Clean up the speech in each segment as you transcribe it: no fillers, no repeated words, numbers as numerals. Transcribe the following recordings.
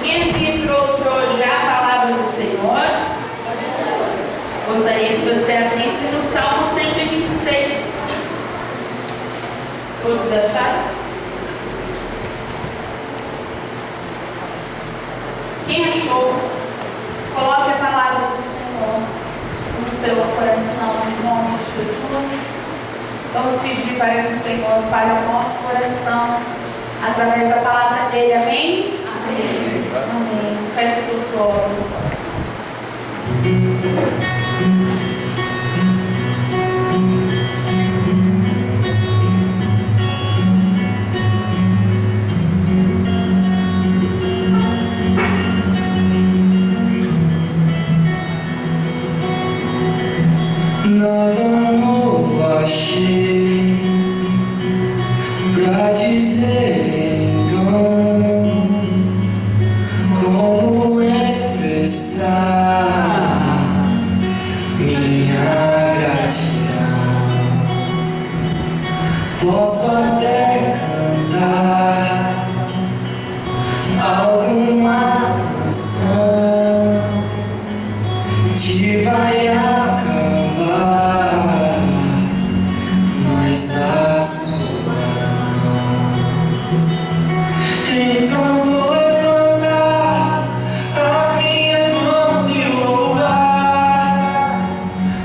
Quem aqui trouxe hoje a palavra do Senhor? Gostaria que você abrisse no Salmo 126. Todos acharam? Quem achou? Coloque a palavra do Senhor no seu coração, em nome de Jesus. Vamos pedir para que o Senhor fale ao nosso coração através da palavra dele. Amém? Amém. Amém. Feche seus olhos. Nada novo achei pra dizer, então como expressar minha gratidão. Posso até cantar alguma canção que vai acabar, mas a sua não. Então vou levantar as minhas mãos e louvar,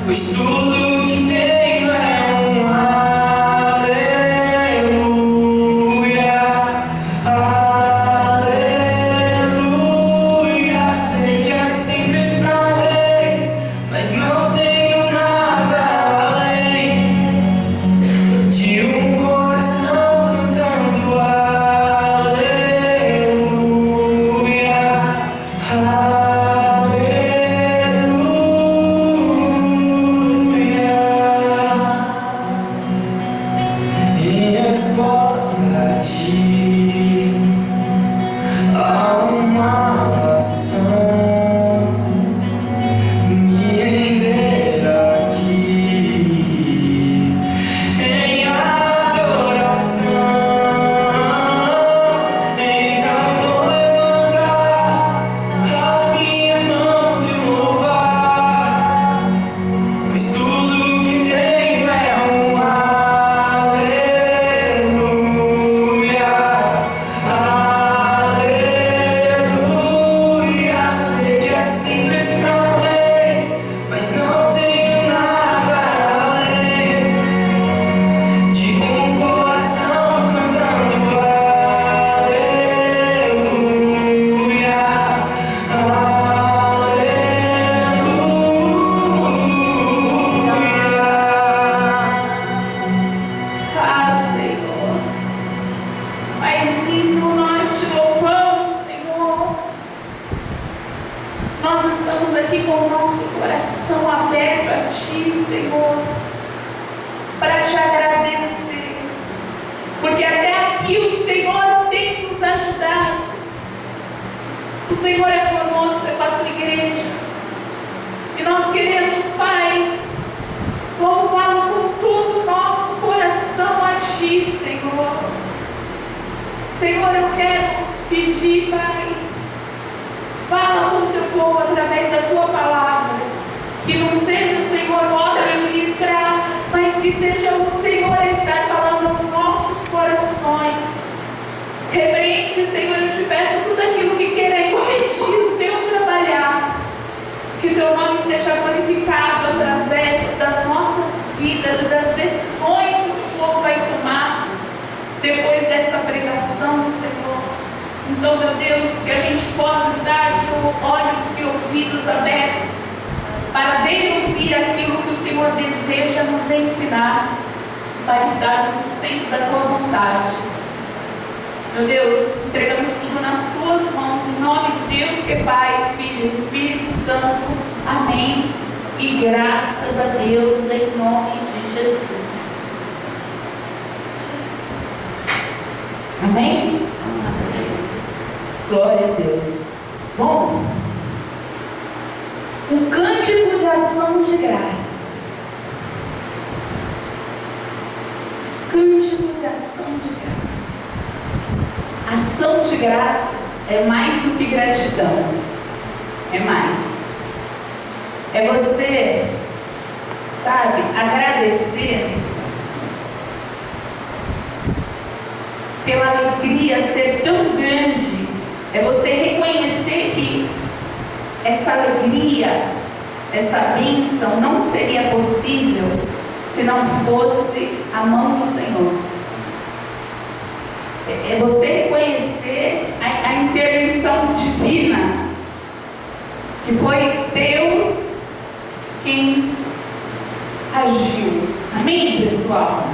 pois tudo que tenho é um aleluia, aleluia. Sei que é simples pra um rei, mas não tenho nada além de um coração cantando aleluia, aleluia. Em resposta a ti, a uma ação, me render aqui em adoração. Então vou levantar as minhas mãos e louvar, pois tudo que tenho é um aleluia, aleluia. Sei que é simples pra um rei, mas não tenho nada além de um coração cantando aleluia, aleluia. Ah, Senhor. Paizinho, nós te louvamos, Senhor. Nós estamos aqui com o nosso coração aberto a Ti, Senhor, para te agradecer, porque até aqui o Senhor tem nos ajudado. O Senhor é conosco, é com a tua igreja. E nós queremos, Pai, louvá-lo com todo o nosso coração a Ti, Senhor. Senhor, eu quero pedir, Pai, fala com o teu povo através da tua palavra. Que não seja, Senhor, nós a ministrar, mas que seja o Senhor a estar falando aos nossos corações. Repreende, Senhor, eu te peço tudo aquilo que queira impedir o teu trabalhar. Que o teu nome seja glorificado através das nossas vidas e das decisões que o povo vai tomar depois desta pregação, Senhor. Então, meu Deus, que a gente possa estar de olhos e ouvidos abertos para ver e ouvir aquilo que o Senhor deseja nos ensinar, para estarmos no centro da tua vontade. Meu Deus, entregamos tudo nas tuas mãos, em nome de Deus que é Pai, Filho e Espírito Santo. Amém. E graças a Deus, em nome de Jesus. Amém? Glória a Deus. Bom, o cântico de ação de graças. Cântico de ação de graças. Ação de graças é mais do que gratidão. É mais. É você, sabe, agradecer pela alegria ser tão grande. É você reconhecer que essa alegria, essa bênção não seria possível se não fosse a mão do Senhor. É você reconhecer a intervenção divina, que foi Deus quem agiu. Amém, pessoal?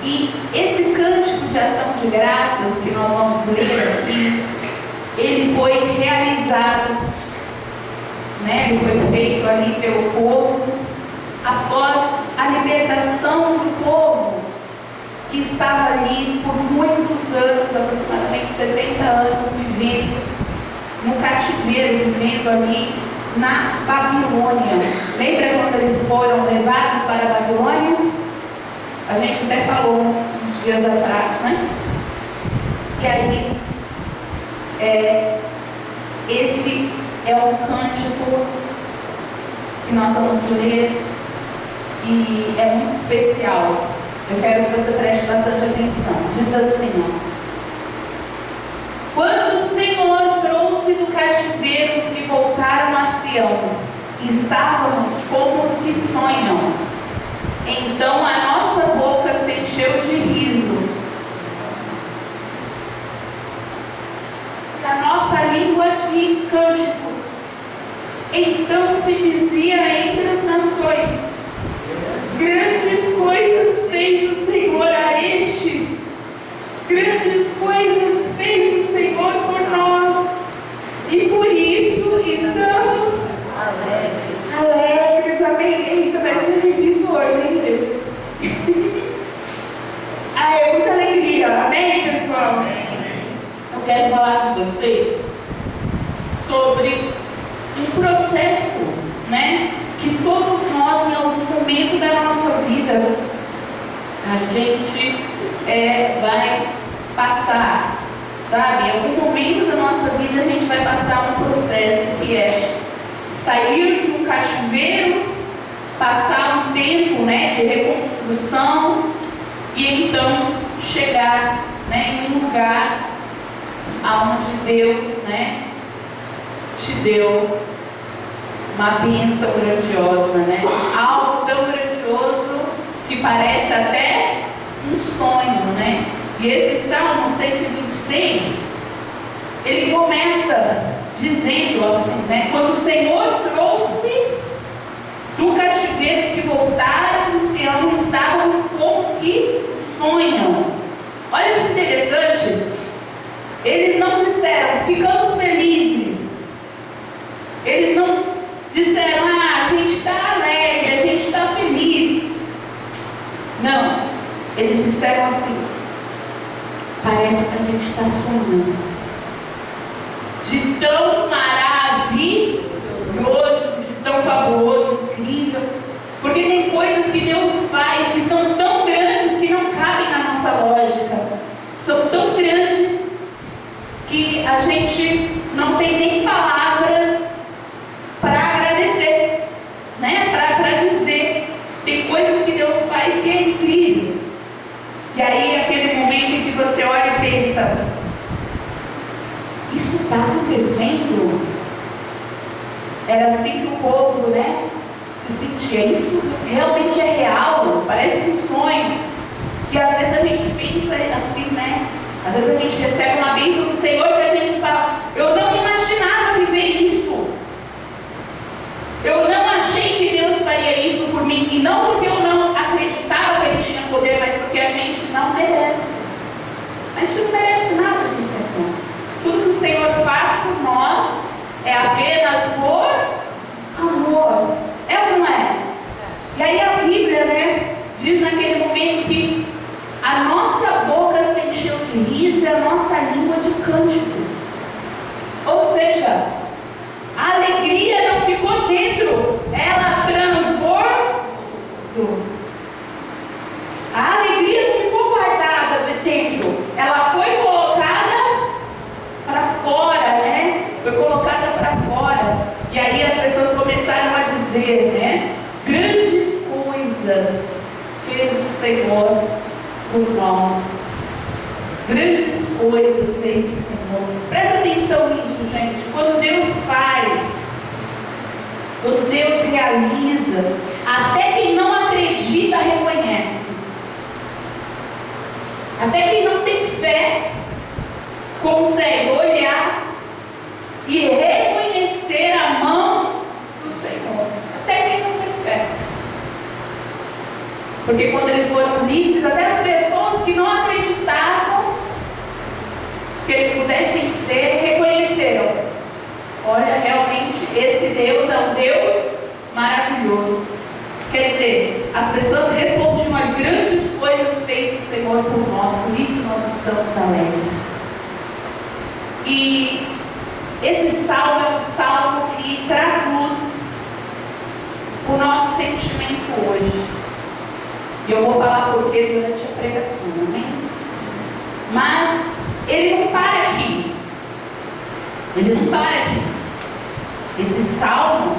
E esse cântico de ação de graças que nós vamos ler aqui, ele foi realizado, né? Ele foi feito ali pelo povo após a libertação do povo que estava ali por muitos anos, aproximadamente 70 anos, vivendo no cativeiro, vivendo ali na Babilônia. Lembra quando eles foram levados para a Babilônia? A gente até falou uns dias atrás, né? E aí, esse é um cântico que nós vamos ler e é muito especial. Eu quero que você preste bastante atenção. Diz assim, ó: quando o Senhor trouxe do cativeiro os que voltaram a Sião, estávamos como os que sonham. Então a nossa boca se encheu de riso, a nossa língua de cânticos. Então se dizia entre as nações: grandes coisas fez o Senhor a estes, grandes coisas fez o Senhor por nós, e por isso estamos alegres. Amém? Eita, vai ser difícil hoje, hein, Deus? É muita alegria. Amém, pessoal? Eu quero falar com vocês sobre um processo, né, que todos nós, em algum momento da nossa vida, a gente vai passar, sabe? Em algum momento da nossa vida, a gente vai passar um processo que é sair de um cativeiro, passar um tempo, né, de reconstrução e então chegar, né, em um lugar aonde Deus, né, te deu uma bênção grandiosa, né? Algo tão grandioso que parece até um sonho, né? E esse Salmo 126, ele começa dizendo assim, né? Quando o Senhor trouxe do cativeiro os que voltaram de Sião, estavam como os que sonham. Olha que interessante. Eles não disseram, ficamos felizes. Eles não disseram, a gente está alegre, a gente está feliz. Não, eles disseram assim: parece que a gente está sonhando. De tão maravilhoso, de tão fabuloso, incrível. Porque tem coisas que Deus faz que são tão grandes que não cabem na nossa lógica. São tão grandes que a gente não tem nem palavras para agradecer, né? Para dizer. Tem coisas que Deus faz que é incrível. E aí aquele momento em que você olha e pensa: isso está acontecendo? Era assim que o povo, né, se sentia. Isso realmente é real? Parece um sonho. E às vezes a gente pensa assim, né? Às vezes a gente recebe uma bênção do Senhor que a gente fala: eu não imaginava viver isso. Eu não achei que Deus faria isso por mim. E não porque eu não acreditava que Ele tinha poder, mas porque a gente não merece. A gente não merece nada do Senhor. Tudo que o Senhor faz por nós é apenas por amor. É ou não é? E aí a Bíblia, né, diz naquele momento que a nossa boca se encheu de riso e a nossa língua de cântico. Ou seja, a alegria não ficou dentro, ela transbordou. A alegria não ficou guardada dentro, ela foi colocada para fora. dizer, né? Grandes coisas fez o Senhor por nós. Grandes coisas fez o Senhor. Presta atenção nisso, gente. Quando Deus faz, quando Deus realiza, até quem não acredita reconhece. Até quem não tem fé consegue olhar e reconhecer a mão do Senhor. Até quem não tem fé. Porque quando eles foram livres, até as pessoas que não acreditavam que eles pudessem ser, reconheceram. Olha, realmente, esse Deus é um Deus maravilhoso. Quer dizer, as pessoas respondiam a grandes coisas fez o Senhor por nós, por isso nós estamos alegres. E esse salmo é um salmo que traduz o nosso sentimento hoje. E eu vou falar por quê durante a pregação, amém? Mas ele não para aqui. Ele não para aqui. Esse salmo,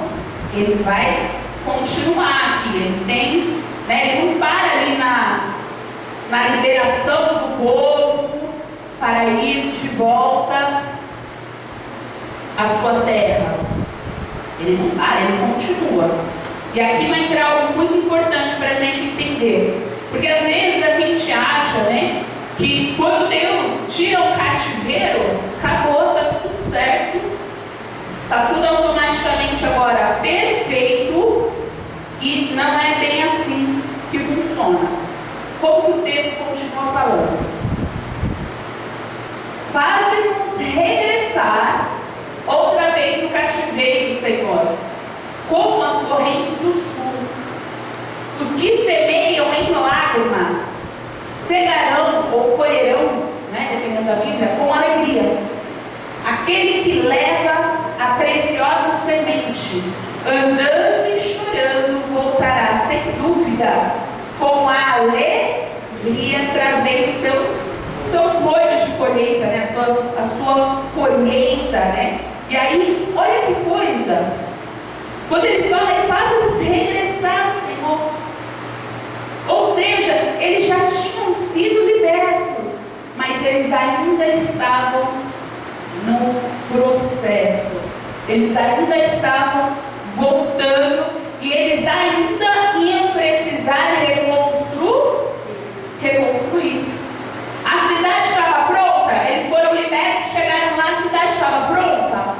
ele vai continuar aqui. Ele tem, né, ele não para ali na liberação do povo para ir de volta à sua terra. Ele não para, ele continua. E aqui vai entrar algo muito importante para a gente entender. Porque às vezes a gente acha, né, que quando Deus tira o cativeiro, acabou, está tudo certo, está tudo automaticamente agora perfeito, e não é bem assim que funciona. Como que o texto continua falando? Faz-nos regressar outra vez no cativeiro, Senhor, como as correntes do sul. Os que semeiam em lágrima cegarão ou colherão, né, dependendo da Bíblia, com alegria. Aquele que leva a preciosa semente, andando e chorando, voltará sem dúvida, com a alegria, trazendo seus molhos de colheita, né, a sua colheita, né? E aí, olha que coisa, quando ele fala, ele faz-nos regressar, Senhor. Ou seja, eles já tinham sido libertos, mas eles ainda estavam no processo. Eles ainda estavam voltando e eles ainda iam precisar reconstruir. A cidade estava pronta, eles foram libertos, chegaram lá, a cidade estava pronta.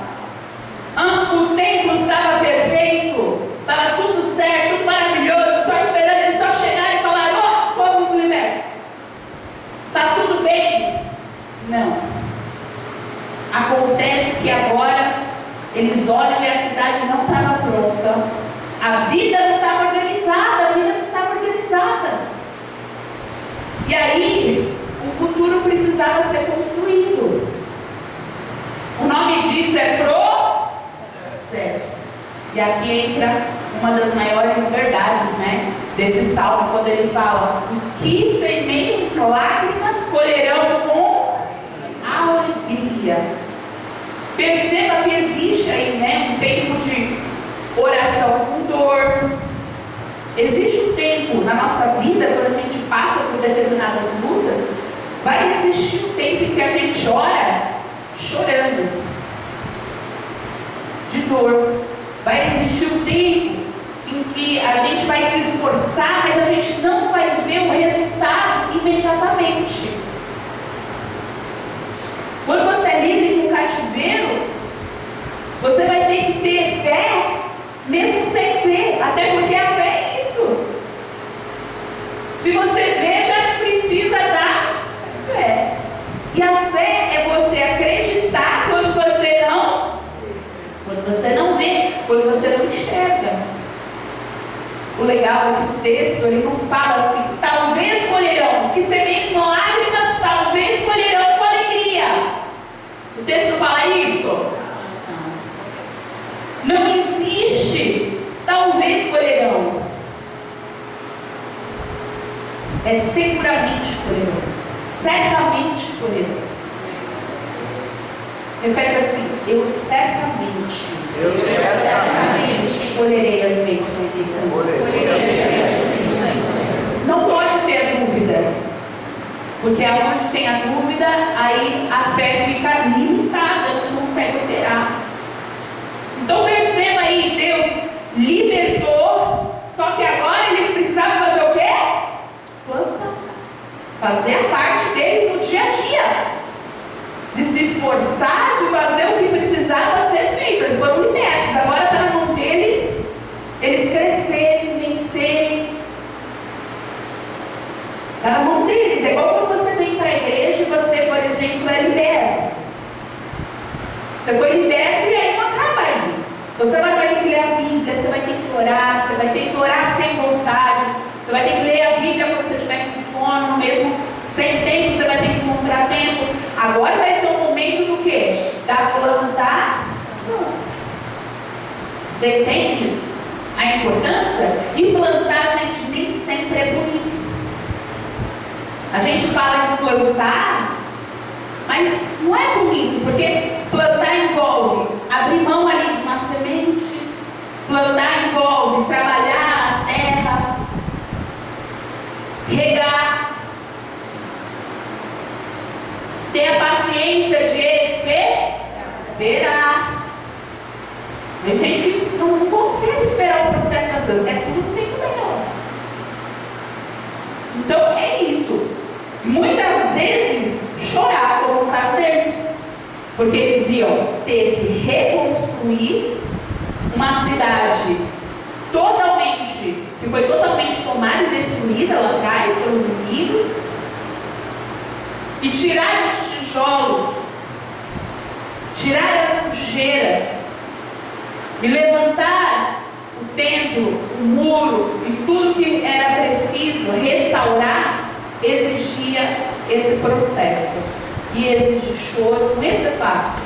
O templo estava perfeito, estava tudo certo, tudo maravilhoso, só esperando eles só chegarem e falaram: ó, fomos libertos. Está tudo bem? Não. Acontece que agora eles olham e a cidade não estava pronta, a vida não estava organizada, e aí o futuro precisava ser construído. O nome disso é processo. E aqui entra uma das maiores verdades, né, desse salmo, quando ele fala: os que semeiam lágrimas colherão com alegria. Perceba que existe aí, né, um tempo de oração com dor. Existe um tempo na nossa vida, quando a gente passa por determinadas lutas, vai existir um tempo em que a gente ora chorando de dor. Vai existir um tempo em que a gente vai se esforçar, mas a gente não vai ver o resultado imediatamente. Quando você é livre de um cativeiro, você vai ter que ter fé, mesmo sem ver, até porque a fé é isso. Se você vê, já não precisa dar fé. E a fé é você acreditar quando você não vê, quando você não enxerga. O legal é que o texto, ele não fala assim: talvez colherão, os que semeiam com lágrimas, talvez colherão com alegria. O texto não fala isso? Não existe talvez colherão. É seguramente colherão. Certamente colherão. Repete assim: eu certamente colherei as bênçãos. do Senhor. Não pode ter dúvida, porque aonde tem a dúvida, aí a fé fica limitada, não consegue operar. Então perceba aí, Deus libertou, só que agora eles precisavam fazer o quê? Plantar. Fazer a parte deles no dia a dia. De se esforçar, de fazer o que precisava ser feito. Eles foram libertos. Agora está na mão deles, eles crescerem, vencerem. Está na mão deles. É igual quando você vem para a igreja e você, por exemplo, é liberto. Você foi liberto e aí não acaba aí. Você vai ter que ler a Bíblia, você vai ter que orar, você vai ter que orar sem vontade, você vai ter que ler a Bíblia quando você estiver com fome, mesmo sem tempo, você vai ter que encontrar tempo. Agora vai ser o momento do quê? Da plantação. Você entende a importância? E plantar, gente, nem sempre é bonito. A gente fala em plantar, mas não é bonito, porque plantar envolve abrir mão ali de uma semente, plantar envolve trabalhar a terra, regar, ter a paciência de esperar. Tem gente que não consegue esperar o processo das coisas, é tudo no tempo dela. Então é isso. Muitas vezes chorar, como no caso deles, porque eles iam ter que reconstruir uma cidade que foi totalmente tomada e destruída lá atrás pelos inimigos, e tirar os tijolos, tirar a sujeira, e levantar o templo, o muro e tudo que era preciso restaurar, exigia esse processo. E exige choro, não ia ser fácil,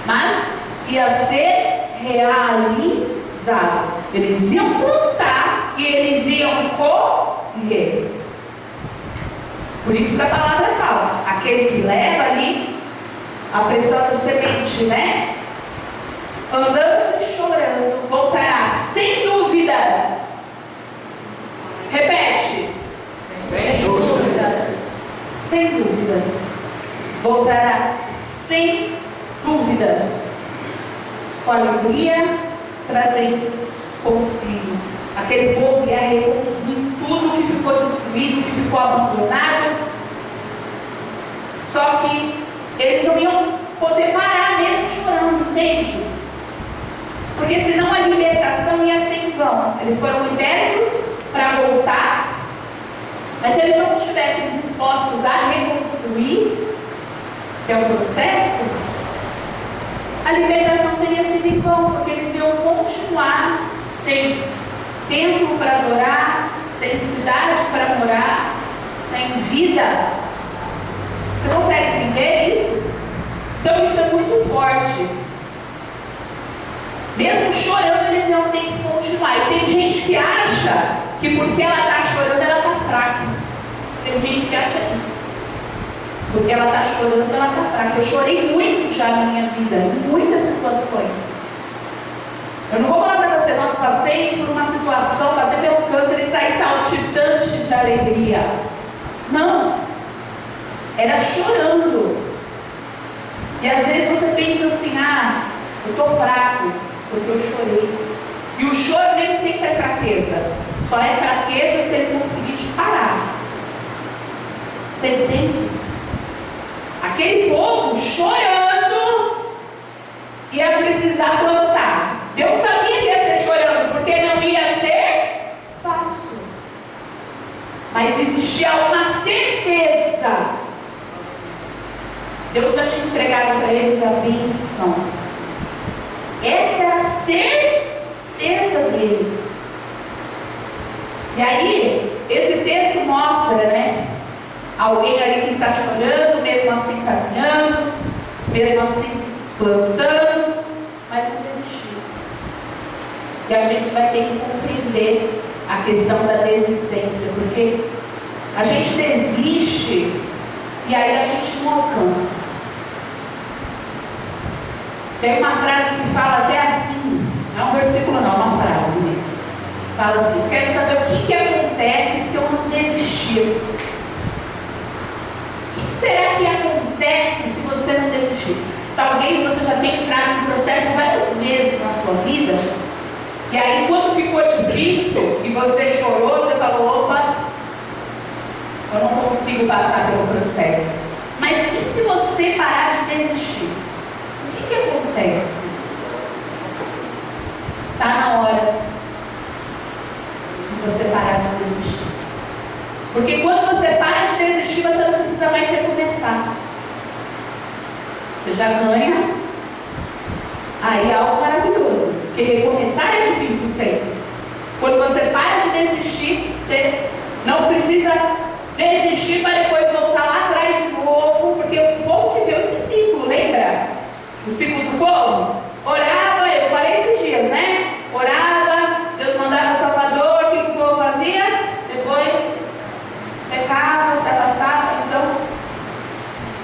mas ia ser realizado. Eles iam plantar e eles iam colher. Por isso que a palavra fala, aquele que leva ali a preciosa semente, né? Andando e chorando, voltará sem dúvidas. Repete. Sem dúvidas. Sem dúvidas. Voltará sem dúvidas. Com alegria, trazendo consigo. Aquele povo ia reconstruir tudo que ficou destruído, que ficou abandonado. Só que eles não iam poder parar mesmo chorando, entende? Porque senão a libertação ia ser em vão. Eles foram libertos para voltar, mas se eles não estivessem dispostos a reconstruir, que é o processo, a libertação teria sido em vão, porque eles iam continuar sem templo para adorar, sem cidade para morar, sem vida. Você consegue entender isso? Então isso é muito forte. Mesmo chorando, eles iam ter que continuar. E tem gente que acha que porque ela está chorando, ela está fraca. Tem gente que acha isso. Porque ela está chorando, ela está fraca. Eu chorei muito já na minha vida, em muitas situações. Eu não vou falar para você, nós passei por uma situação, passei pelo câncer e saí saltitante de alegria. Não. Era chorando. E às vezes você pensa assim, eu estou fraco, porque eu chorei. E o choro nem sempre é fraqueza. Só é fraqueza se ele conseguir te parar. Você entende? Aquele povo chorando ia precisar plantar. Deus sabia que ia ser chorando, porque não ia ser fácil. Mas existia uma certeza. Deus já tinha entregado para eles a bênção. Essa era a certeza deles. E aí, esse texto mostra, né? Alguém ali que está chorando, mesmo assim caminhando, mesmo assim plantando, mas não desistiu. E a gente vai ter que compreender a questão da desistência, porque a gente desiste e aí a gente não alcança. Tem uma frase que fala até assim, não é um versículo não, é uma frase mesmo. Fala assim: eu quero saber o que acontece se eu não desistir. O que será que acontece se você não desistir? Talvez você já tenha entrado no processo várias vezes na sua vida, e aí quando ficou difícil e você chorou, você falou: opa, eu não consigo passar pelo processo. Mas e se você parar de desistir? O que acontece? Está na hora de você parar de desistir. Porque quando você para de desistir, você não precisa mais recomeçar. Você já ganha aí algo maravilhoso. Porque recomeçar é difícil sempre. Quando você para de desistir, você não precisa desistir para depois voltar lá atrás de novo. Porque o povo viveu esse ciclo, lembra? O ciclo do povo? Orava, eu falei esses dias, né? Orava, Deus mandava Salvador, o que o povo fazia? Depois pecava, se afastava. Então,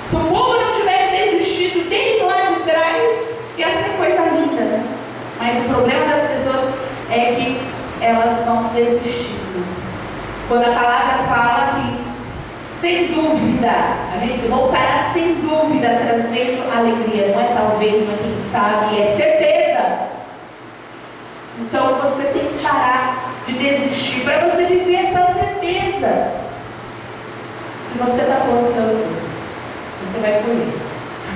se o povo não tivesse desistido desde lá de trás, ia ser coisa linda, né? Mas o problema das pessoas é que elas não desistiram. Quando a palavra fala que, sem dúvida, a gente voltará sem dúvida trazendo alegria, não é talvez, mas quem sabe, é certeza. Então você tem que parar de desistir para você viver essa certeza. Se você está plantando, você vai colher.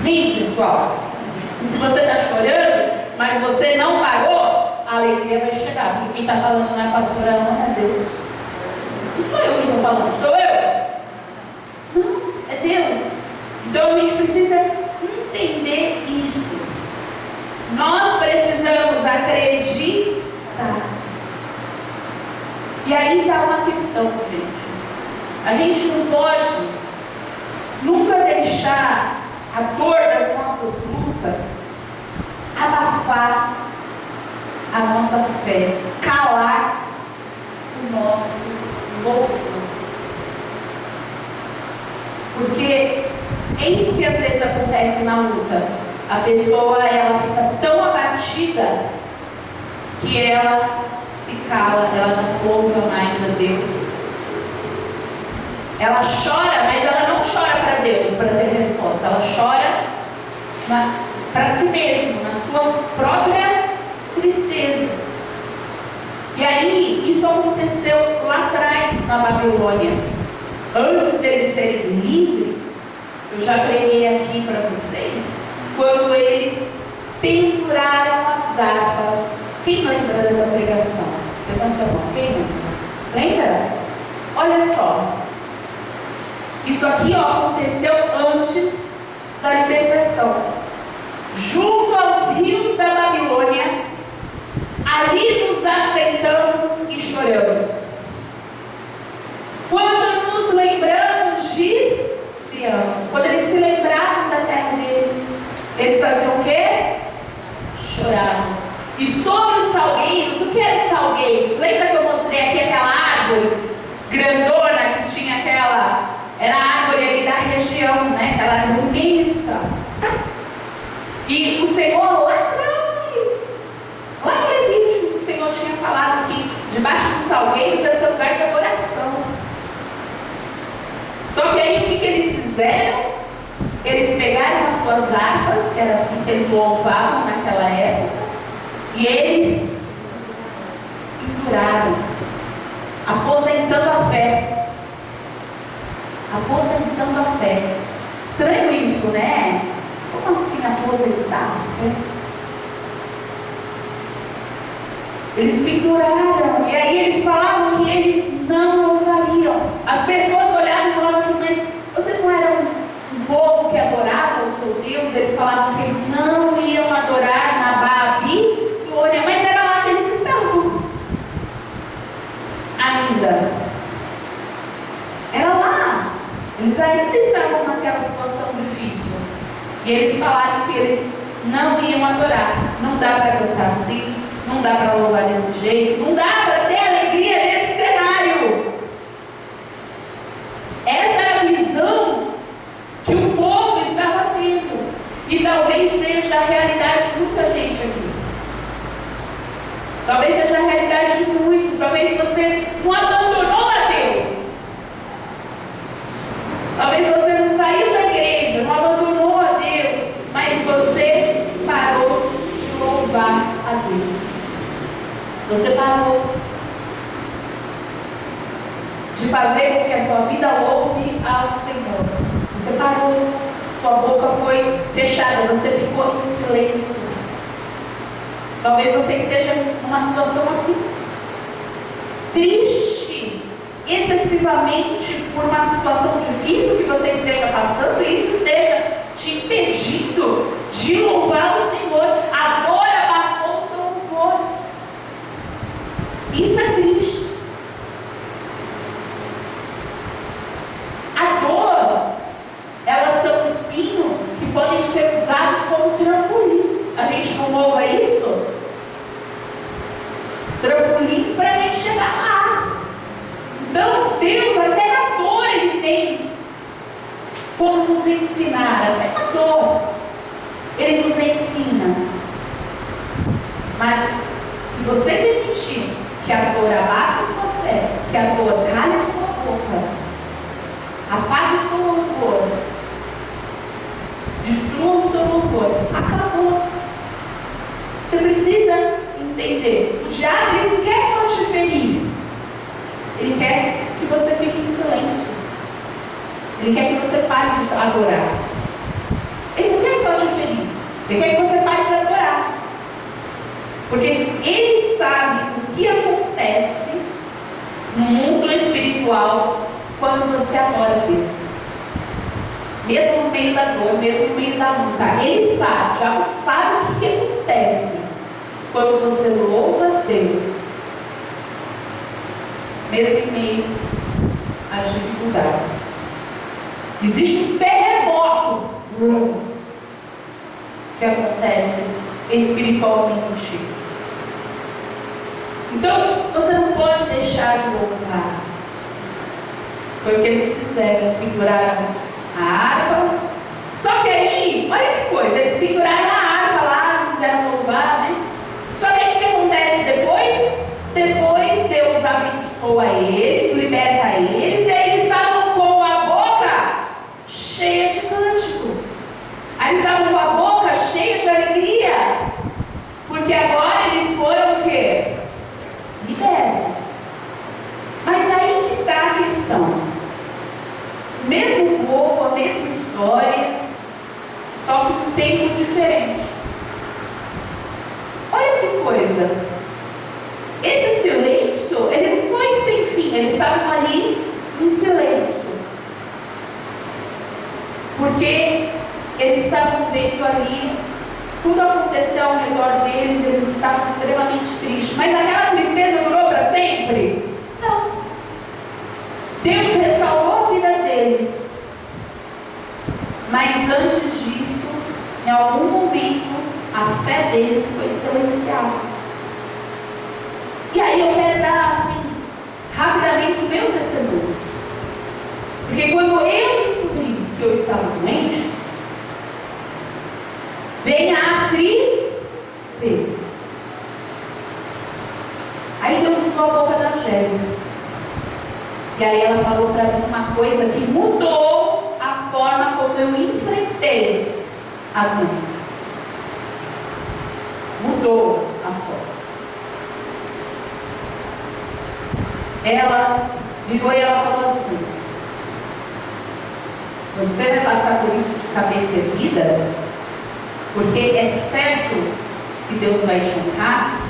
Amém, pessoal? E se você está chorando, mas você não parou, a alegria vai chegar. Porque quem está falando não é a pastora, não é Deus. Não sou eu que estou falando, sou eu. Não, é Deus. Então a gente precisa entender isso. Nós precisamos acreditar. E aí está uma questão, gente. A gente não pode nunca deixar a dor das nossas lutas abafar a nossa fé, calar o nosso louvor. Porque é isso que às vezes acontece na luta. A pessoa, ela fica tão abatida que ela se cala, ela não louva mais a Deus. Ela chora, mas ela não chora para Deus para ter resposta. Ela chora para si mesma, na sua própria tristeza. E aí, isso aconteceu lá atrás, na Babilônia. Antes deles serem livres, eu já preguei aqui para vocês, quando eles penduraram as harpas. Quem lembra dessa pregação? Levante a mão. Quem lembra? Lembra? Olha só. Isso aqui aconteceu antes da libertação. Junto aos rios da Babilônia, ali nos assentamos e choramos. Quando nos lembramos de Sião, quando eles se lembravam da terra deles, eles faziam o quê? Choravam. E sobre os salgueiros, o que eram os salgueiros? Lembra que eu mostrei aqui aquela árvore grandona que tinha aquela... Era a árvore ali da região, né? Aquela árvore imensa. E o Senhor lá atrás, lá em Levíticos, o Senhor tinha falado que debaixo dos salgueiros ia ser lugar de adoração. Só que aí o que eles fizeram? Eles pegaram as suas harpas, que era assim que eles louvavam naquela época, e eles penduraram, aposentando a fé. Aposentando a fé. Estranho isso, né? Como assim aposentar a fé? Eles penduraram, e aí eles falavam que eles não louvariam. As pessoas olhavam e falavam assim: mas vocês não eram um povo que adorava o seu Deus? Eles falavam que eles não iam adorar na Babilônia, mas era lá que eles estavam. Ainda. Era lá. Eles ainda estavam naquela situação difícil. E eles falaram que eles não iam adorar. Não dá para cantar assim, não dá para louvar desse jeito, não dá para ter alegria nesse cenário. Essa era a visão que o povo estava tendo. E talvez seja a realidade de muita gente aqui. Talvez seja a realidade de muitos. Talvez você não abandonou a Deus. Talvez você não saiu da igreja, não abandonou a Deus, mas você parou de louvar a Deus. Você parou de fazer com que a sua vida louve ao Senhor. Você parou, sua boca foi fechada, você ficou em silêncio. Talvez você esteja numa situação assim, triste, excessivamente por uma situação difícil que você esteja passando, e isso esteja te impedindo de louvar o Senhor. A dor abafou o seu louvor. Isso é triste. A dor, elas são espinhos que podem ser usados como trampolins. A gente não louva isso? Trampolins para a gente chegar lá. Então, Deus, até na dor, Ele tem como nos ensinar. Até na dor, Ele nos ensina. Mas, se você permitir que a dor abafe a sua fé, que a dor calhe a sua boca, apague o seu louvor, destrua o seu louvor, acabou. Você precisa entender. O diabo, ele não quer só te ferir. Ele quer que você fique em silêncio. Ele quer que você pare de adorar. Ele não quer só te ferir. Ele quer que você pare de adorar. Porque ele sabe o que acontece no mundo espiritual quando você adora Deus. Mesmo no meio da dor, mesmo no meio da luta. Ele sabe, o diabo sabe o que acontece quando você louva Deus. Mesmo em meio às dificuldades. Existe um terremoto que acontece espiritualmente. Então, você não pode deixar de louvar. Foi o que eles fizeram, penduraram a harpa. Só que aí, olha que coisa, eles penduraram a harpa lá, fizeram louvar, né? Só que aí o que acontece depois? Depois Deus abençoa eles, liberta eles, e aí eles estavam com a boca cheia de cântico. Aí eles estavam com a boca cheia de alegria, porque agora eles foram o quê? Libertos. Mas aí que está a questão. Mesmo povo, a mesma história, só que um tempo diferente. Olha que coisa. Esse silêncio, ele não foi sem fim. Eles estavam ali em silêncio. Porque eles estavam vendo ali, tudo aconteceu ao redor deles, eles estavam extremamente tristes. Mas aquela tristeza durou para sempre? Não. Deus restaurou a vida deles. Mas antes disso, em algum momento, a fé deles foi silenciada. E aí eu quero dar, assim, rapidamente o meu testemunho. Porque quando eu descobri que eu estava doente, vem a atriz desse. Aí Deus usou a boca da Angélica. E aí ela falou para mim uma coisa que mudou a forma como eu enfrentei a doença. Mudou a forma. Ela virou e ela falou assim: você vai passar por isso de cabeça erguida, porque é certo que Deus vai te honrar,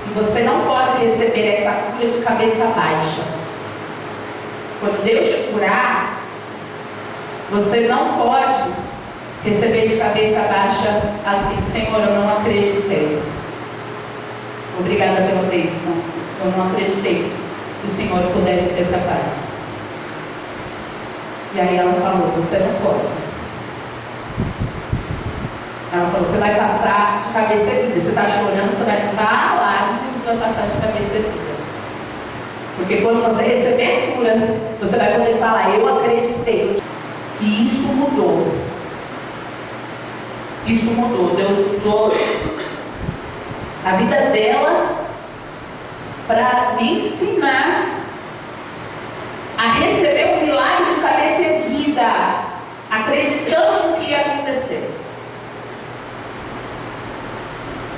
e você não pode receber essa cura de cabeça baixa. Quando Deus te curar, você não pode receber de cabeça baixa assim: Senhor, eu não acreditei. Obrigada pela bênção. Eu não acreditei que o Senhor pudesse ser capaz. E aí ela falou: você não pode. Ela falou: você vai passar de cabeça erguida. Você está chorando, você vai limpar a lágrima e você vai passar de cabeça erguida. Porque quando você receber a cura, você vai poder falar: eu acreditei. E isso mudou. Isso mudou. Deus usou a vida dela para me ensinar a receber um milagre de cabeça erguida, acreditando no que ia acontecer.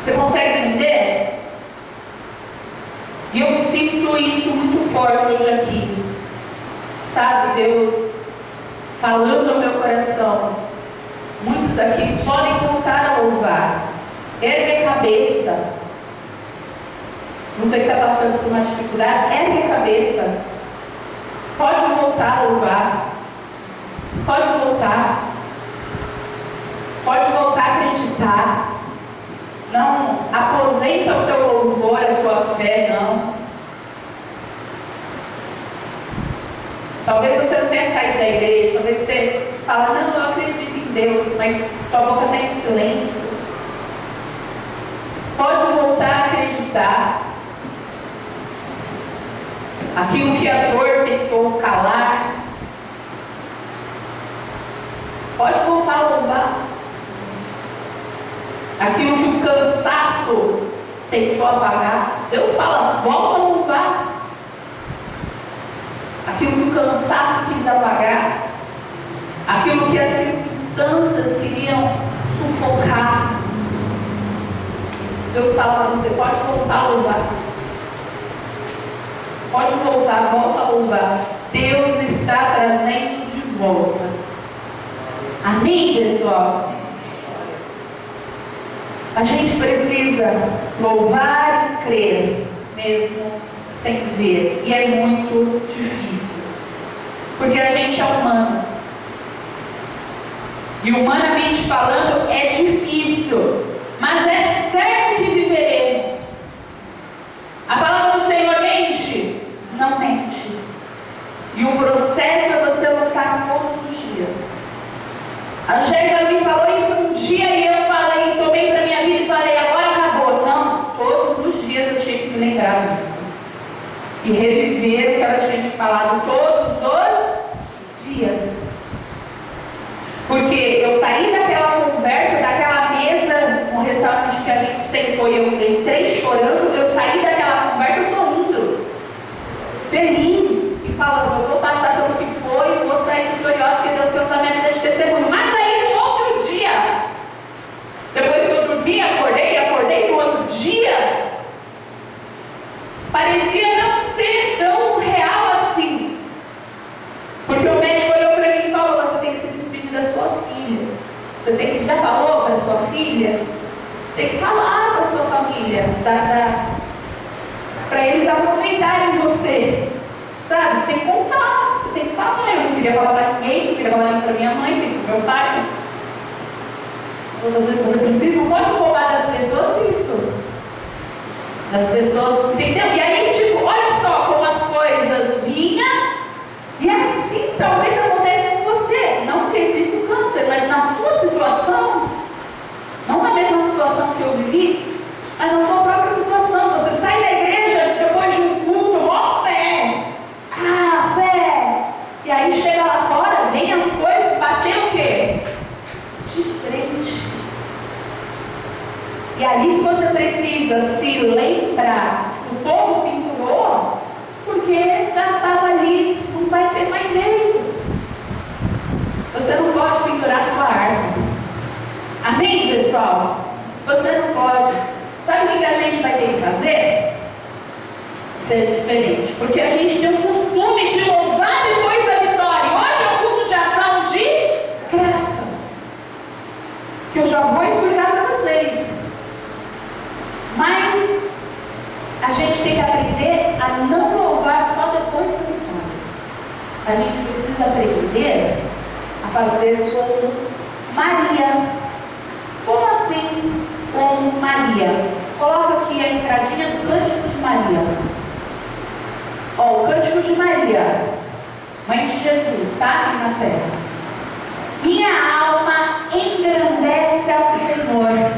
Você consegue entender? E eu sinto isso muito forte hoje aqui. Sabe, Deus falando ao meu coração. Muitos aqui podem voltar a louvar. Ergue a cabeça. Você que está passando por uma dificuldade, ergue a cabeça. Pode voltar a louvar. Pode voltar. Pode voltar a acreditar. Não aposenta o teu louvor, a tua fé, não. Talvez você não tenha saído da igreja, talvez você fala, não, eu acredito em Deus, mas tua boca está em silêncio. Pode voltar a acreditar. Aquilo que a dor tentou calar, pode voltar a louvar. Aquilo que o cansaço tentou apagar, Deus fala, volta a louvar. Aquilo que o cansaço quis apagar, aquilo que as circunstâncias queriam sufocar, Deus fala para você, pode voltar a louvar. Pode voltar, volta a louvar. Deus está trazendo de volta. Amém, pessoal? A gente precisa louvar e crer, mesmo sem ver. E é muito difícil. Porque a gente é humano. E humanamente falando, é difícil. Mas é certo que viveremos. A palavra do Senhor mente? Não mente. E o processo é você lutar todos os dias. A Angélica me falou isso um dia e eu falei, tomei para minha vida e falei, agora acabou. Não, todos os dias eu tinha que me lembrar disso. E reviver o que ela tinha me falado todos os dias. Porque eu saí daquela conversa, daquela mesa no restaurante que a gente sentou e eu entrei chorando, eu saí daquela conversa sorrindo, feliz e falando, eu vou passar pelo que foi, vou sair vitoriosa, que Deus quer usar minha vida de testemunho. Mas aí no outro dia, depois que eu dormi, acordei no outro dia, parecia não ser tão real assim. Porque o médico olhou para mim e falou, você tem que se despedir da sua filha. Você tem que, já falou para sua filha? Você tem que falar para sua família, para eles aproveitarem você. Sabe, você tem que contar, você tem que falar. Eu não queria falar para ninguém, não queria falar nem para minha mãe, nem para meu pai. Você precisa, não pode roubar das pessoas isso. Das pessoas, entendeu? E aí, tipo, olha só como as coisas vinham, e assim talvez aconteça com você. Não que exista o câncer, mas na sua situação, não na mesma situação que eu vivi, mas na sua própria situação. Você sai da igreja depois de um culto, ó, fé! Ah, fé! E aí chega lá fora, vem as coisas, bater o quê? De frente. E ali que você precisa se lembrar, o povo pendurou, porque já estava ali, não vai ter mais jeito. Você não pode pendurar sua árvore. Amém, pessoal? Você não pode. Sabe o que a gente vai ter que fazer? Ser diferente. Porque a gente tem o costume de louvar depois da vitória. Hoje é um culto de ação de graças, que eu já vou explicar para vocês. Mas a gente tem que aprender a não louvar só depois da vitória. A gente precisa aprender a fazer como Maria. Como assim como Maria? Coloca aqui a entradinha do Cântico de Maria. Ó, o Cântico de Maria, mãe de Jesus, tá? Aqui na terra. Minha alma engrandece ao Senhor,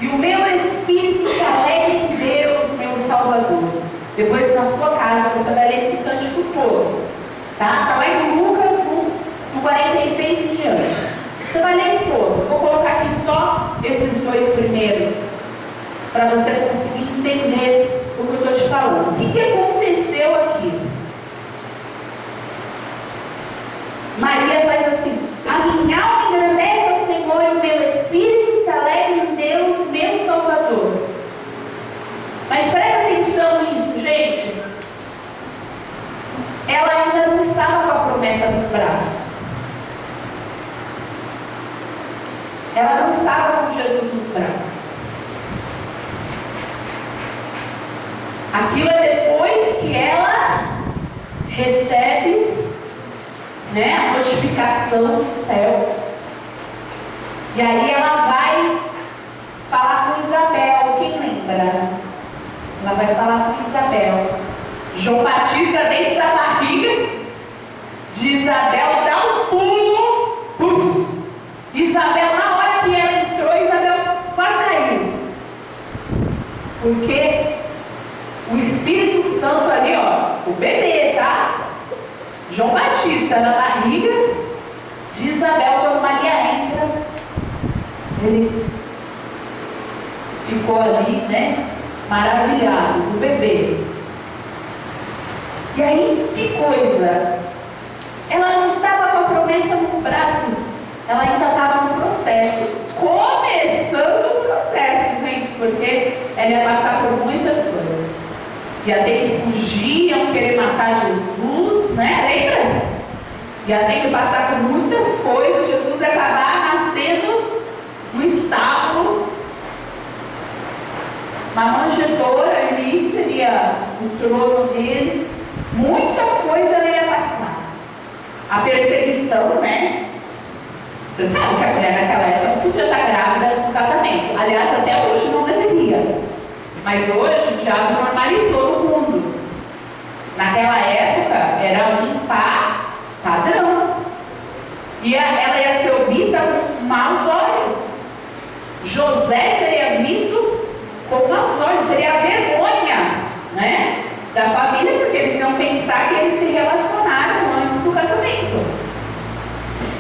e o meu espírito se alegra em Deus, meu Salvador. Depois, na sua casa, você vai ler esse cântico todo. Tá? Está lá em Lucas, no 46 em diante. Você vai ler todo. Vou colocar aqui só esses dois primeiros, para você conseguir entender o que eu estou te falando. que aconteceu aqui? Maria faz assim: a minha alma engrandece ao Senhor e o meu espírito se alegra em Deus, meu Salvador. Mas presta atenção nisso, gente. Ela ainda não estava com a promessa nos braços. Ela não estava com Jesus nos braços. Aquilo é depois que ela recebe, né, a notificação dos céus. E aí ela vai falar com Isabel. Quem lembra? Ela vai falar com Isabel. João Batista dentro da barriga de Isabel dá um pulo. Puf. Isabel, na hora que ela entrou, Isabel quase caiu. Porque o Espírito Santo ali, ó, o bebê, tá? João Batista na barriga de Isabel, quando Maria entra, ele ficou ali, né? Maravilhado, o bebê. E aí, que coisa! Ela não estava com a promessa nos braços, ela ainda estava no processo, começando o processo, gente, porque ela ia passar por muitas coisas. Ia ter que fugir, iam querer matar Jesus, né? Lembra? Ia ter que passar por muitas coisas. Jesus ia acabar nascendo no estábulo. Uma manjedoura ali seria o trono dele. Muita coisa ela ia passar. A perseguição, né? Você sabe que a mulher naquela época podia estar grávida antes do casamento. Aliás, até hoje não deveria. Mas hoje o diabo normalizou no mundo. Naquela época era um padrão. E ela ia ser vista com maus olhos. José seria visto com maus olhos. Seria a vergonha, né, da família, porque eles iam pensar que eles se relacionaram antes do casamento.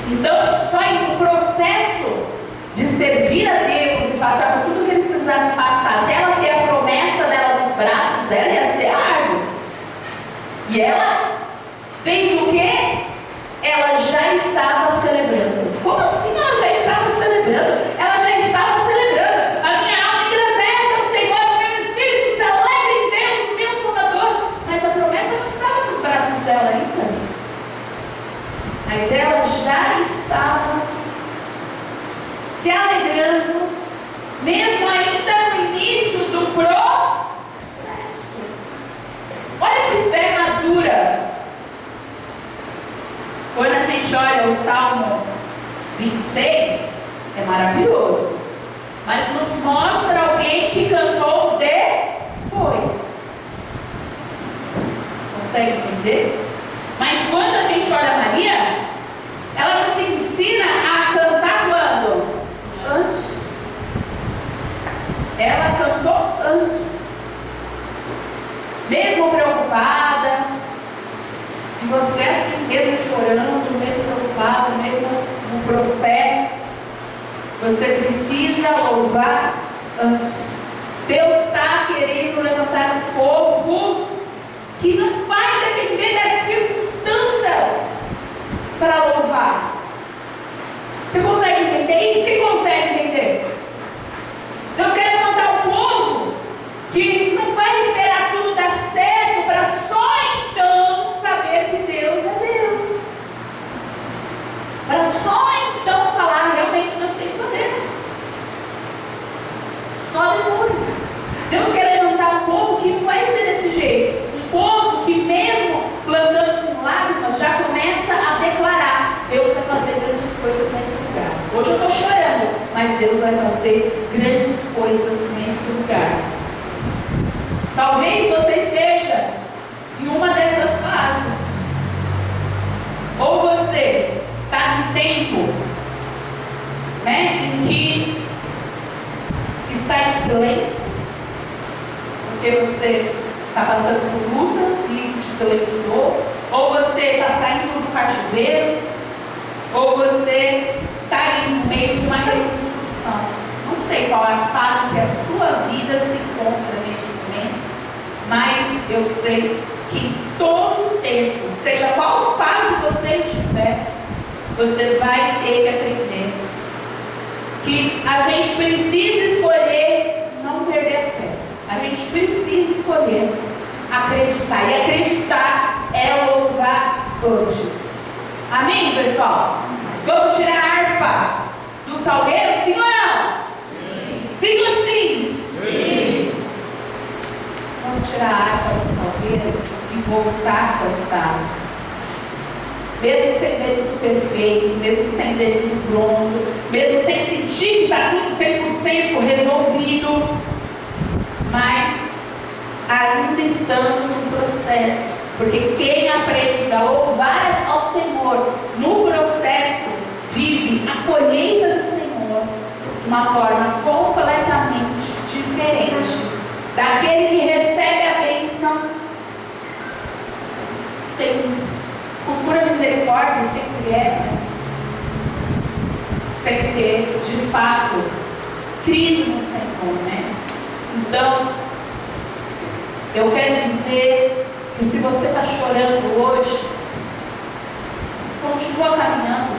Então, só o processo de servir a Deus e passar por tudo que eles precisavam passar, até ela ter a promessa dela nos braços dela, ia ser árduo. E ela fez o quê? Ela já estava celebrando. Como assim ela já estava celebrando? Ela já estava celebrando. A minha alma engrandece ao Senhor, o meu espírito se alegra em Deus, meu Salvador. Mas a promessa não estava nos braços dela ainda. Mas ela já estava se alegrando, mesmo ainda no início do processo. Olha que fé madura. Quando a gente olha o Salmo 26, é maravilhoso, mas nos mostra alguém que cantou depois. Consegue entender? Mas quando a gente olha Maria, ela nos ensina a cantar quando? Antes. Ela cantou antes. Mesmo preocupada, e você assim, mesmo chorando, mesmo preocupado, mesmo no processo, você precisa louvar antes. Deus está querendo levantar um povo que não vai depender das circunstâncias para louvar. Você consegue entender isso? Quem consegue entender? Deus quer levantar um povo que não vai esperar tudo dar certo para só então saber que Deus é Deus. Para só então falar realmente Deus tem poder. Só depois. Deus quer levantar um povo que não vai ser desse jeito. Um povo que mesmo plantando com lágrimas já começa a declarar: Deus vai fazer grandes coisas nesse lugar. Hoje eu estou chorando, mas Deus vai fazer grandes coisas nesse lugar. Talvez você esteja em uma dessas fases. Ou você está num tempo, né, em que está em silêncio, porque você está passando por lutas e isso te silenciou. Ou você está saindo do cativeiro, ou você está ali no meio de uma reconstrução. Não sei qual é a fase que a sua vida se encontra neste momento, mas eu sei que em todo tempo, seja qual fase você estiver, você vai ter que aprender que a gente precisa escolher não perder a fé. A gente precisa escolher acreditar. E acreditar é louvar antes. Amém, pessoal? Vamos tirar a harpa do salgueiro, sim ou não? Sim ou sim? Sim. Vamos tirar a harpa do salgueiro e voltar a cantar. Mesmo sem ver tudo perfeito, mesmo sem ver tudo pronto, mesmo sem sentir que está tudo 100% resolvido, mas ainda estamos no processo, porque quem aprende a louvar ao Senhor no processo, vive a colheita do Senhor de uma forma completamente diferente daquele que recebe a bênção com pura misericórdia, sem colheres, sem ter de fato crido no Senhor, né? Então, eu quero dizer que se você está chorando hoje, continua caminhando.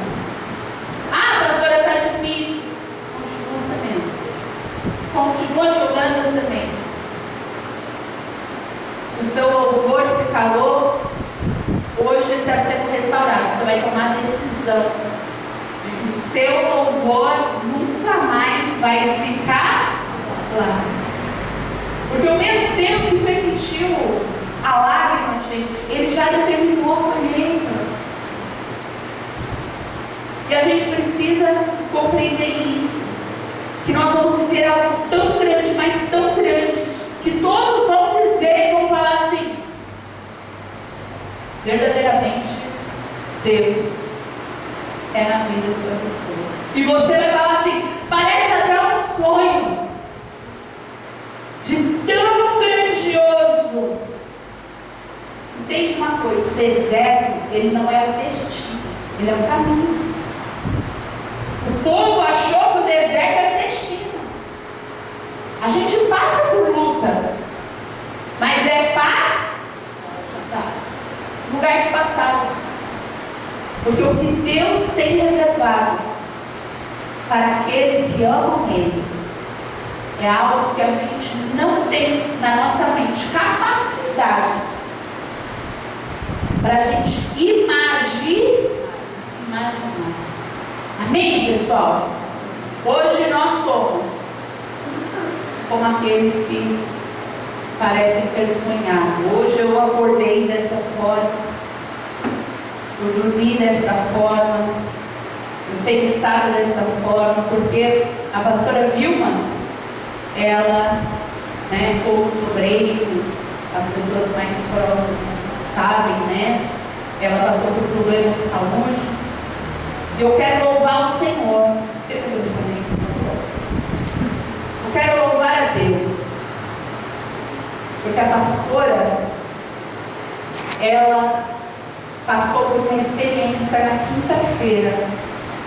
Ah, pastora, está difícil. Continua semente. Continua jogando a semente. Se o seu louvor se calou, hoje ele está sendo restaurado. Você vai tomar a decisão de que o seu louvor nunca mais vai se calar. Porque o mesmo Deus que permitiu a lágrima, gente, ele já determinou a colheita. E a gente precisa compreender isso. Que nós vamos viver algo tão grande, mas tão grande, que todos vão dizer, vão falar assim: verdadeiramente, Deus é na vida dessa pessoa. E você vai falar assim: parece até um sonho de tão grandioso. Entende uma coisa? O deserto, ele não é o destino, ele é o caminho. O povo achou que o deserto era o destino. A gente passa por lutas, mas é passar, lugar de passado. Porque o que Deus tem reservado para aqueles que amam Ele é algo que a gente não tem na nossa mente capacidade para a gente imaginar. Amém, pessoal? Hoje nós somos como aqueles que parecem ter sonhado. Hoje eu acordei dessa forma, eu dormi dessa forma, eu tenho estado dessa forma, porque a pastora Vilma, ela, né, como os obreiros, as pessoas mais próximas sabem, né, ela passou por problemas de saúde. E eu quero louvar o Senhor. Eu quero louvar a Deus, porque a pastora, ela passou por uma experiência na quinta-feira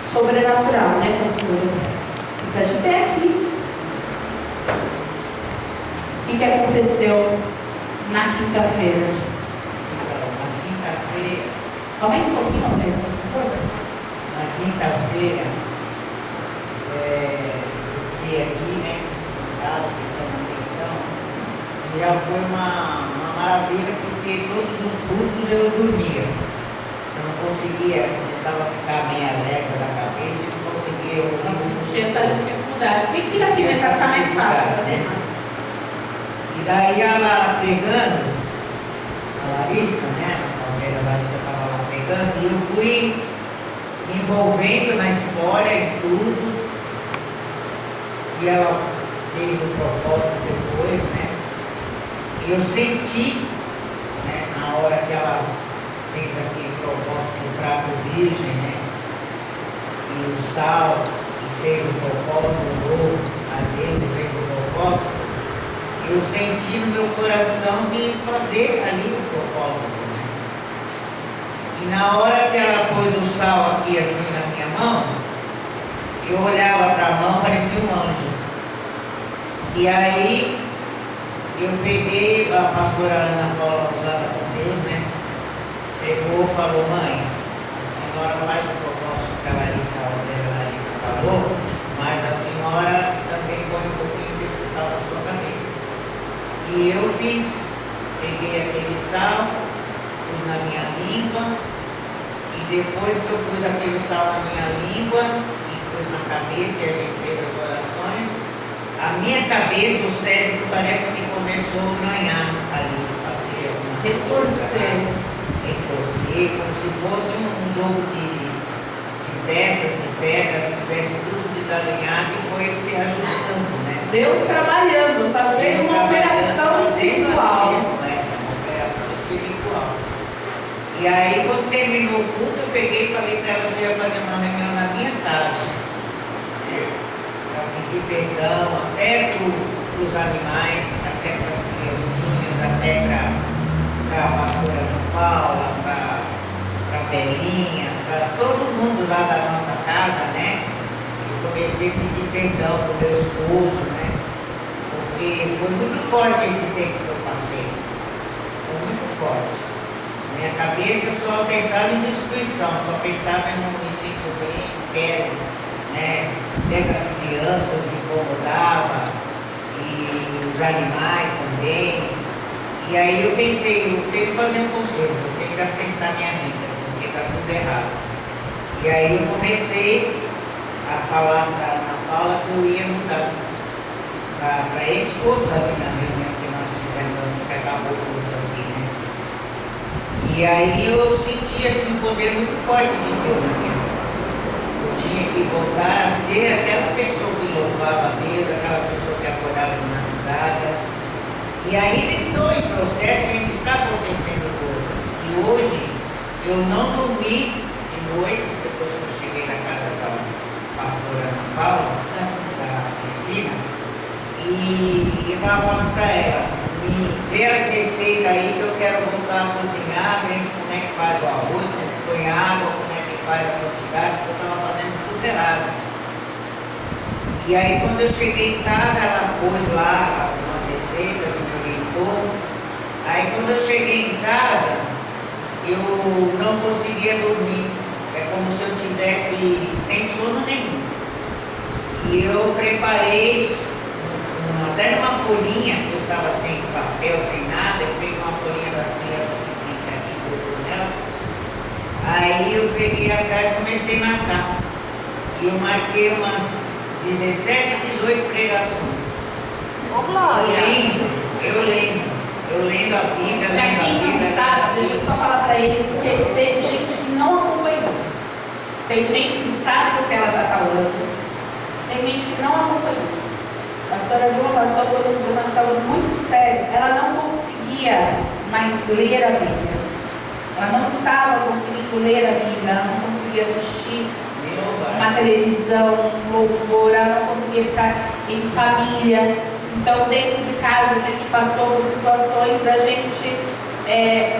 sobrenatural, né, pastora? Fica de pé aqui. O que aconteceu na quinta-feira? Na quinta-feira. Aumenta um pouquinho, por favor. Na quinta-feira, eu fiquei aqui, né, prestando atenção, e já foi uma maravilha, porque todos os cultos eu dormia. Eu não conseguia, começava a ficar meio alegre da cabeça e não conseguia ouvir. Não sentia essa dificuldade. Por que você já tinha para ficar mais fácil? Né? E daí ela pregando, a Larissa, né, a Larissa estava lá pregando, e eu fui me envolvendo na história e tudo, e ela fez o propósito depois, né, e eu senti, né, na hora que ela fez aquele propósito do prato virgem, né, e o sal, e fez o propósito, orou a Deus e fez o propósito, eu senti no meu coração de fazer ali o propósito. E na hora que ela pôs o sal aqui assim na minha mão, eu olhava para a mão, parecia um anjo. E aí eu peguei a pastora Ana Paula usada com Deus, né? Pegou e falou: mãe, a senhora faz o propósito que a Larissa falou, mas a senhora também põe um pouquinho desse sal na sua cabeça. E eu fiz, peguei aquele sal, pus na minha língua, e depois que eu pus aquele sal na minha língua e pus na cabeça e a gente fez as orações, a minha cabeça, o cérebro parece que começou a ganhar ali, a ter alguma Retorcer. Retorcer, como se fosse um jogo de peças, de pedras, que tivesse tudo desalinhado e foi se ajustando, né? Deus trabalhando, fazendo uma operação espiritual. Uma operação espiritual. E aí, quando terminou o culto, eu peguei e falei para ela que eu ia fazer uma reunião na minha casa, para pedir perdão até para os animais, até para as criancinhas, até para a pastora Ana Paula, para a Belinha, para todo mundo lá da nossa casa, né? Eu comecei a pedir perdão para o meu esposo, né? Porque foi muito forte esse tempo que eu passei. Foi muito forte. Minha cabeça só pensava em destruição, só pensava em um município bem interno, né? Até as crianças me incomodavam, e os animais também. E aí eu pensei, eu tenho que fazer um conserto, eu tenho que acertar minha vida, porque está tudo errado. E aí eu comecei a falar para a Ana Paula que eu ia mudar para eles todos ali na reunião que nós fizemos assim, que acabou tudo aqui, né? E aí eu senti assim, um poder muito forte de Deus na minha vida. Eu tinha que voltar a ser aquela pessoa que louvava a Deus, aquela pessoa que acordava de madrugada. E ainda estou em processo e ainda está acontecendo coisas. E hoje eu não dormi de noite, depois que eu cheguei na casa da pastora Ana Paula, da Cristina, e eu estava falando para ela: me dê as receitas aí que eu quero voltar a cozinhar, ver como é que faz o arroz, como é que põe água, como é que faz a quantidade, porque eu estava fazendo tudo errado. E aí quando eu cheguei em casa, ela pôs lá algumas receitas, me orientou. Aí quando eu cheguei em casa, eu não conseguia dormir. É como se eu tivesse sem sono nenhum. E eu preparei até numa folhinha, que eu estava sem papel, sem nada, eu peguei uma folhinha das crianças que brinca aqui, colocou nela. Aí eu peguei atrás e comecei a marcar. E eu marquei umas 17, 18 pregações. Eu lendo a Bíblia, Para quem não sabe, deixa eu só falar para eles, porque tem gente que não acompanhou. Tem gente que sabe do que ela está falando, tem gente que não acompanhou. A pastora Vilma passou por um estava muito sério, ela não conseguia mais ler a Bíblia. Ela não estava conseguindo ler a Bíblia, ela não conseguia assistir uma televisão, um louvor, ela não conseguia ficar em família. Então, dentro de casa, a gente passou por situações da gente,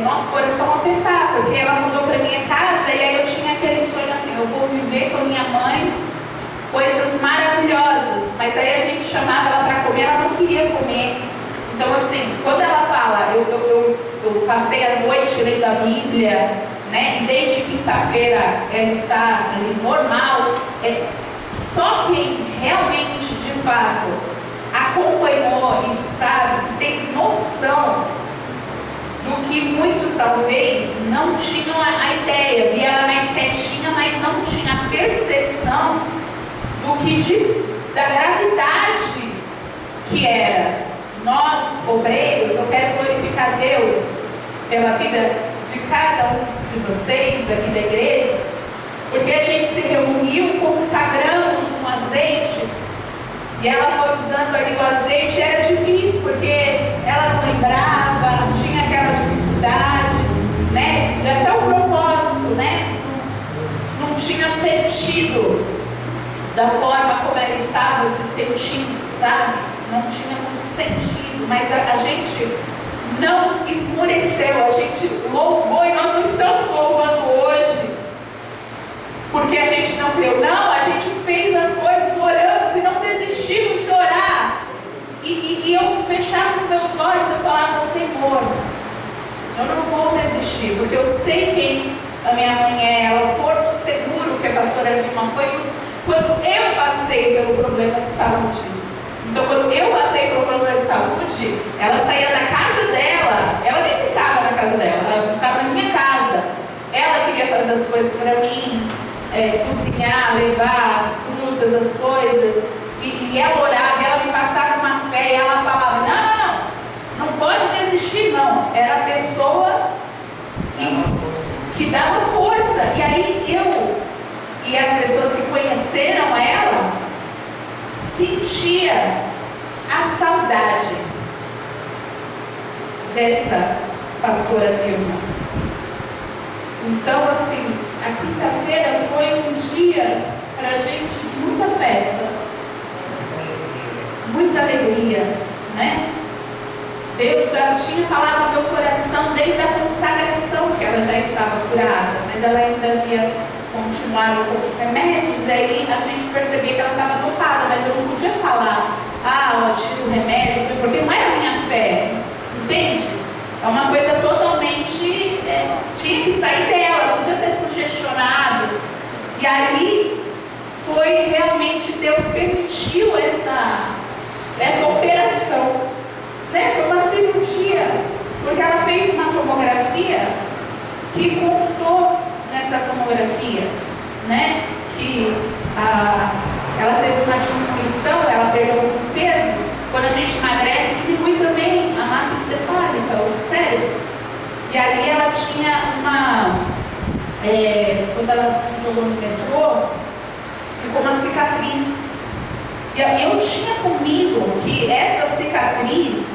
nosso coração apertar, porque ela mudou para minha casa e aí eu tinha aquele sonho assim: eu vou viver com a minha mãe coisas maravilhosas, mas aí a gente chamava ela para comer, ela não queria comer. Então, assim, quando ela fala, eu passei a noite lendo a Bíblia, né? E desde quinta-feira ela está ali normal. Só quem realmente, de fato, acompanhou e sabe, que tem noção do que muitos talvez não tinham a ideia, via ela mais quietinha, mas não tinha a percepção do que da gravidade que era. Nós, obreiros, eu quero glorificar Deus pela vida de cada um de vocês aqui da igreja, porque a gente se reuniu, consagramos um azeite, e ela foi usando ali o azeite, e era difícil, porque ela não lembrava, tinha aquela dificuldade, né? Até o propósito, né? Não tinha sentido da forma como ela estava se sentindo, sabe? Não tinha muito sentido, mas a gente não esmoreceu, a gente louvou, e nós não estamos louvando hoje porque a gente não creu, não, a gente fez as coisas, oramos e não desistimos de orar, e E eu fechava os meus olhos e falava: Senhor, eu não vou desistir, porque eu sei quem a minha mãe é. Ela, o porto seguro que a pastora Vilma foi quando eu passei pelo problema de saúde. Então, quando eu passei pelo problema de saúde, ela saía da casa dela, ela nem ficava na casa dela, ela ficava na minha casa. Ela queria fazer as coisas para mim, cozinhar, levar as frutas, as coisas, e ela orava, ela me passava uma fé, e ela falava: não pode desistir, não. Era a pessoa que dava força. E aí eu e as pessoas que conheceram ela sentia a saudade dessa pastora Vilma. Então, assim, a quinta-feira foi um dia para a gente de muita festa, muita alegria, né? Deus já tinha falado no meu coração desde a consagração que ela já estava curada, mas ela ainda havia continuado com os remédios. Aí a gente percebia que ela estava dopada, mas eu não podia falar: tira o remédio, porque não era a minha fé, entende? É uma coisa totalmente, tinha que sair dela, não podia ser sugestionado. E aí foi realmente, Deus permitiu essa operação, né? Foi uma cirurgia, porque ela fez uma tomografia que constou nessa tomografia, né? Que ela teve uma diminuição, ela perdeu muito peso. Quando a gente emagrece, diminui também a massa encefálica, o cérebro. E ali ela tinha quando ela se jogou no metrô, ficou uma cicatriz. E eu tinha comigo que essa cicatriz,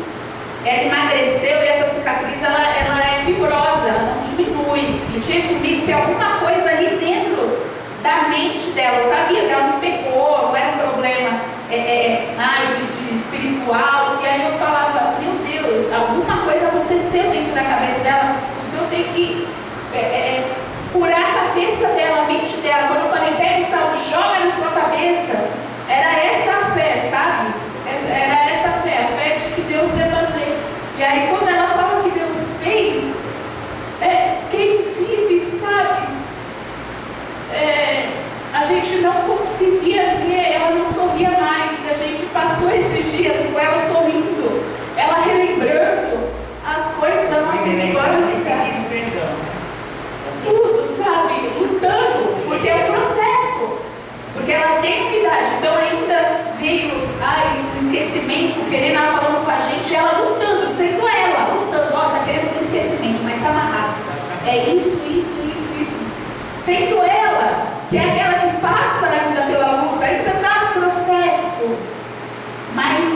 ela emagreceu, e essa cicatriz ela é fibrosa, ela não diminui. E tinha comigo que alguma coisa ali dentro da mente dela, eu sabia que ela não pecou, não era um problema de espiritual. E aí eu falava: meu Deus, alguma coisa aconteceu dentro da cabeça dela, o Senhor tem que curar a cabeça dela, a mente dela. Quando eu falei: pega o sal, joga na sua cabeça, era essa a fé, sabe? Era essa a fé de que Deus ia fazer. E aí quando ela fala que Deus fez, quem vive sabe, a gente não conseguia ver, ela não sorria mais. A gente passou esses dias com ela sorrindo, ela relembrando as coisas da nossa infância, tudo, sabe, lutando, porque é um processo, porque ela tem uma idade. Então ainda veio o esquecimento, querendo, ela falando com a gente, ela lutando, sendo ela, lutando, tá querendo ter um esquecimento, mas tá amarrado, é isso, sendo ela, que é aquela que passa ainda pela luta, ainda está no processo, mas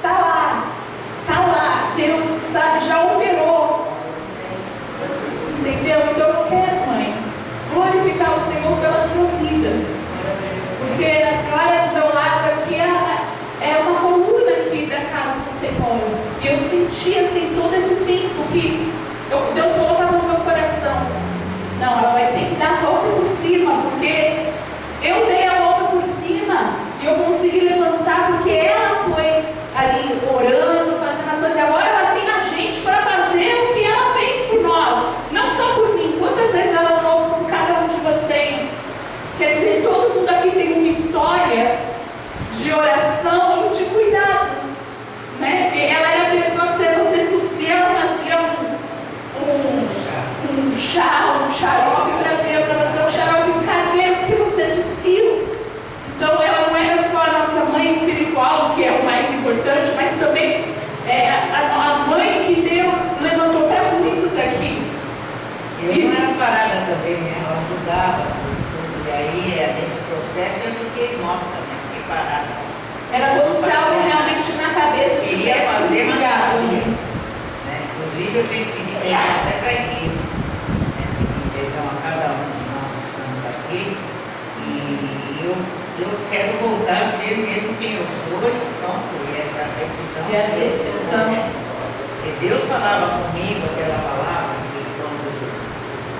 tá lá, Deus, sabe, já operou, entendeu? Então eu quero, mãe, glorificar o Senhor pela sua vida, porque a senhora do meu lado aqui é uma coluna aqui da casa do Senhor, e eu senti assim todo esse tempo que Deus colocava no meu coração: não, ela vai ter que dar a volta por cima, porque eu dei a volta por cima e eu consegui levantar, porque ela foi ali orando, fazendo as coisas, e agora ela tem a gente para fazer o que ela fez por nós, não só por mim. Quantas vezes ela orou por cada um de vocês? Quer dizer, todo mundo aqui tem uma história de oração e de cuidado, né? Porque ela era a pessoa que você tossia, ela fazia um xarope, trazia para você um xarope caseiro que você tossiu. Então ela não era só a nossa mãe espiritual, que é o mais importante, mas também a mãe que Deus levantou para muitos aqui. Eu não era parada também, né? Eu ajudava tudo. E aí, nesse processo, eu fiquei morta, né? Fiquei parada. Era como se algo realmente na cabeça queria tivesse fazer, mas ligado, não fazia, né? Inclusive, eu tenho que pedir perdão até para a igreja. Pedir perdão a cada um de nós que estamos aqui. E eu quero voltar a ser mesmo quem eu sou, e pronto. E essa decisão. E a decisão. Porque Deus falava comigo aquela palavra, que quando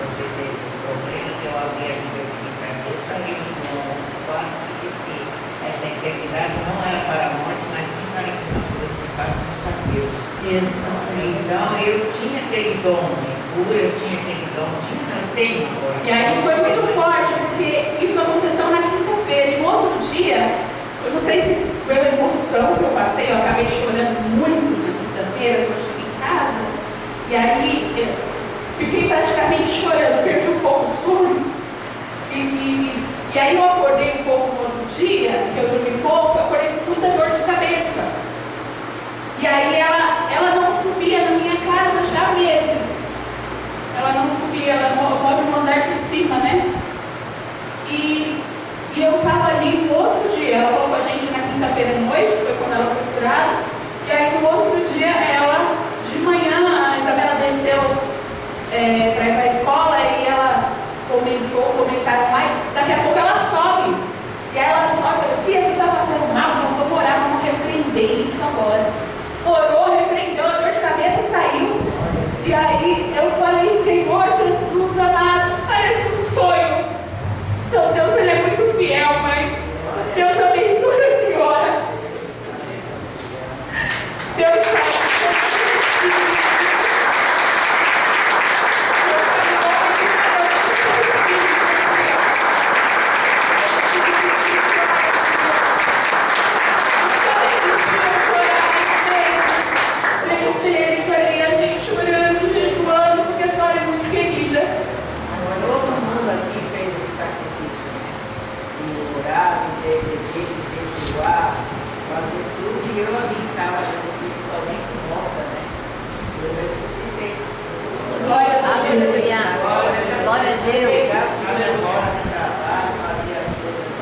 você teve um problema, que eu abri a Bíblia aqui para Deus, saí no João 11:4, que diz que essa enfermidade não era para a morte, mas sim para Então eu tinha aquele dom, né? Eu tinha aquele dom, eu tenho agora. E aí foi muito forte, porque isso aconteceu na quinta-feira. E no outro dia, eu não sei se pela emoção que eu passei, eu acabei chorando muito na quinta-feira, quando eu cheguei em casa. E aí, fiquei praticamente chorando, perdi um pouco o sono. E aí eu acordei um pouco no outro dia, que eu dormi pouco, eu acordei com muita dor de cabeça. E aí ela não subia na minha casa já há meses. Ela não subia, ela mora no andar de cima, né? E eu estava ali no outro dia, ela falou com a gente na quinta-feira à noite, que foi quando ela foi curada. E aí no outro dia, ela, de manhã, a Isabela desceu para ir para a escola e ela comentaram lá, e daqui a pouco ela sobe. E aí ela sobe, Fia, você está passando mal? Não, vamos orar, vamos repreender isso agora. Orou, repreendeu, a dor de cabeça saiu. E aí eu falei, Senhor Jesus amado, parece um sonho. Então Deus, Ele é muito fiel, mãe. Deus abençoe a senhora. Deus sabe. Fazer tudo e eu ali estava espiritualmente morta, né? Eu ressuscitei. Glória a Deus. Glória a Deus.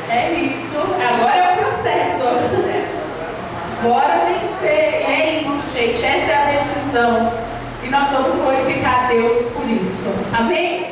É isso. Agora é o processo. Agora tem que ser. É isso, gente. Essa é a decisão. E nós vamos glorificar a Deus por isso. Amém?